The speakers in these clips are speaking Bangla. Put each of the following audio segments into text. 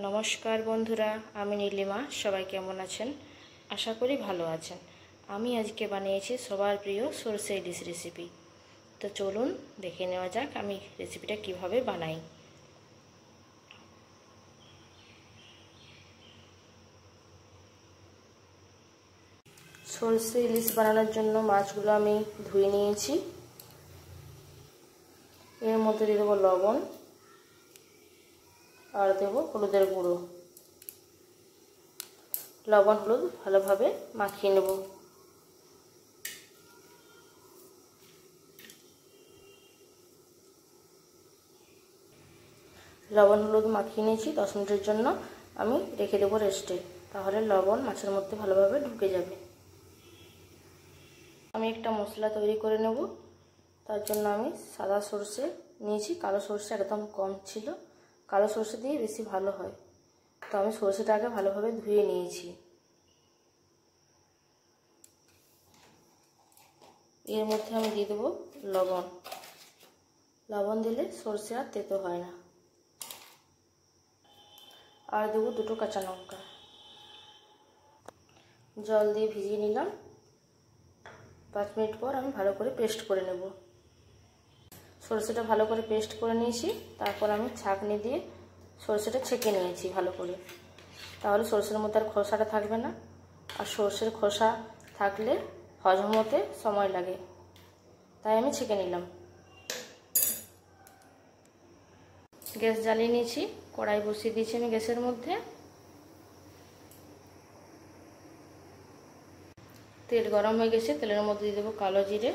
নমস্কার বন্ধুরা, আমি নীলিমা। সবাই কেমন আছেন? আশা করি ভালো আছেন। আমি আজকে বানিয়েছি সবার প্রিয় সরষে ইলিশ রেসিপি। তো চলুন দেখে নেওয়া যাক আমি রেসিপিটা কিভাবে বানাই। সরষে ইলিশ বানানোর জন্য মাছগুলো আমি ধুয়ে নিয়েছি। এর মধ্যে দিয়ে দেবো লবণ আর দেবো হলুদের গুঁড়ো। লবণ হলুদ ভালোভাবে মাখিয়ে নেব। লবণ হলুদ মাখিয়ে নিয়েছি। 10 মিনিটের জন্য আমি রেখে দেবো রেস্টে, তাহলে লবণ মাছের মধ্যে ভালোভাবে ঢুকে যাবে। আমি একটা মশলা তৈরি করে নেব। তার জন্য আমি সাদা সরষে নিয়েছি, কালো সরষে একদম কম ছিল। কালো সরষে দিয়ে বেশি ভালো হয়। তো আমি সরষেটাকে ভালোভাবে ধুয়ে নিয়েছি। এর মধ্যে আমি দিয়ে দেবো লবণ। লবণ দিলে সরষে আর তেতো হয় না। আর দেবো 2টো কাঁচা লঙ্কা। জল দিয়ে ভিজিয়ে নিলাম। 5 মিনিট পর আমি ভালো করে পেস্ট করে নেব। সরষেটা ভালো করে পেস্ট করে নিয়েছি। তারপর আমি ছাঁকনি দিয়ে সরষেটা ছেঁকে নিয়েছি ভালো করে। তাহলে সরষের মধ্যে আর খোসাটা থাকবে না। আর সরষের খোসা থাকলে হজম হতে সময় লাগে, তাই আমি ছেঁকে নিলাম। গ্যাস জ্বালিয়ে নিয়েছি, কড়াই বসিয়ে দিয়েছি আমি গ্যাসের মধ্যে। তেল গরম হয়ে গেছে। তেলের মধ্যে দিয়ে দেবো কালো জিরে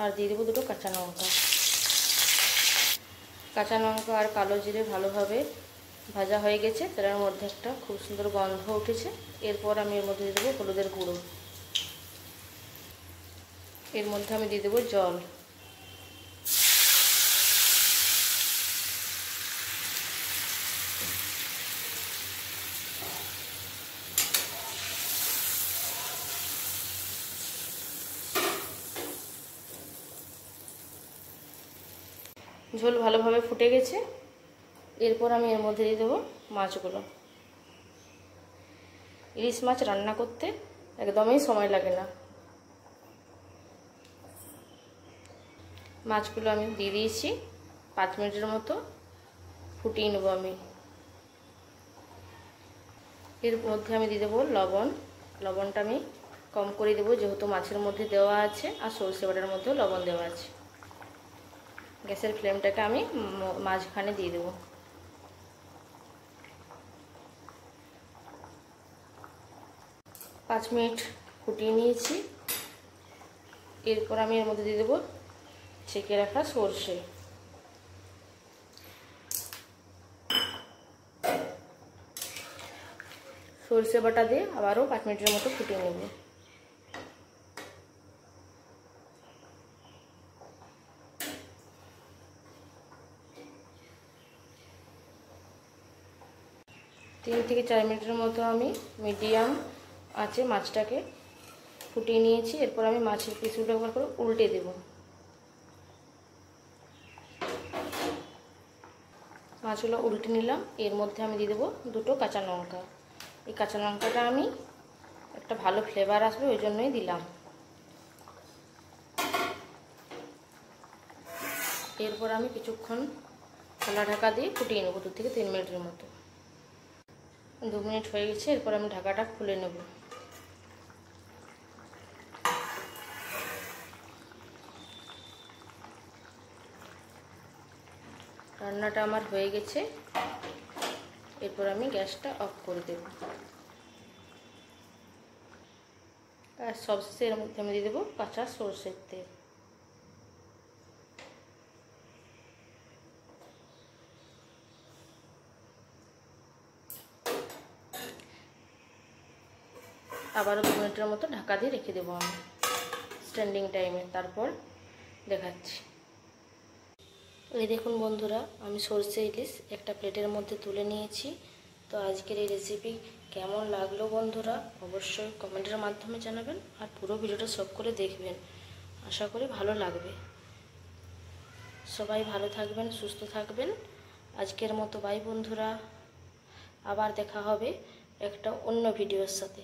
আর দিয়ে দেবো 2টো কাঁচা লঙ্কা। কাঁচা লঙ্কা আর কালো জিরে ভালোভাবে ভাজা হয়ে গেছে। তেলের মধ্যে একটা খুব সুন্দর গন্ধ উঠেছে। এরপর আমি এর মধ্যে দিয়ে দেবো হলুদের গুঁড়ো। এর মধ্যে আমি দিয়ে দেবো জল। ঝোল ভালোভাবে ফুটে গেছে। এরপর আমি এর মধ্যে দিয়ে দেবো মাছগুলো। ইলিশ মাছ রান্না করতে একদমই সময় লাগে না। মাছগুলো আমি দিয়ে দিয়েছি। 5 মিনিটের মতো ফুটিয়ে নেব আমি। এর মধ্যে আমি দিয়ে দেবো লবণ। লবণটা আমি কম করে দেবো, যেহেতু মাছের মধ্যে দেওয়া আছে আর সরষে বাটার মধ্যেও লবণ দেওয়া আছে। গ্যাসের ফ্লেমটাকে আমি মাঝখানে দিয়ে দেবো। পাঁচ মিনিট ফুটিয়ে নিয়েছি। এরপর আমি এর মধ্যে দিয়ে দেবো ছেঁকে রাখা সরষে। সরষে বাটা দিয়ে আবারও 5 মিনিটের মতো ফুটিয়ে নেব। তিন থেকে 4 মিনিটের মতো আমি মিডিয়াম আঁচে মাছটাকে ফুটিয়ে নিয়েছি। এরপর আমি মাছের পিসগুলো একবার করে উল্টে দেব। মাছগুলো উল্টে নিলাম। এর মধ্যে আমি দিয়ে দেবো 2টো কাঁচা লঙ্কা। এই কাঁচা লঙ্কাটা আমি একটা ভালো ফ্লেভার আসবে ওই জন্যই দিলাম। এরপর আমি কিছুক্ষণ খোলা ঢাকা দিয়ে ফুটিয়ে নেব 2 থেকে 3 মিনিটের মতো। 2 মিনিট হয়ে গেছে। এরপর আমি ঢাকাটা খুলে নেব। রান্নাটা আমার হয়ে গেছে। এরপর আমি গ্যাসটা অফ করে দেব। আর সবশেষে এর মধ্যে আমি দিয়ে দেবো কাঁচা সরষের তেল। আবারও 2 মিনিটের মতো ঢাকা দিয়ে রেখে দেবো আমি স্ট্যান্ডিং টাইমে। তারপর দেখাচ্ছি। এই দেখুন বন্ধুরা, আমি সরষে ইলিশ একটা প্লেটের মধ্যে তুলে নিয়েছি। তো আজকের এই রেসিপি কেমন লাগলো বন্ধুরা অবশ্যই কমেন্টের মাধ্যমে জানাবেন। আর পুরো ভিডিওটা সব করে দেখবেন, আশা করি ভালো লাগবে। সবাই ভালো থাকবেন, সুস্থ থাকবেন। আজকের মতো বাই বন্ধুরা, আবার দেখা হবে একটা অন্য ভিডিওর সাথে।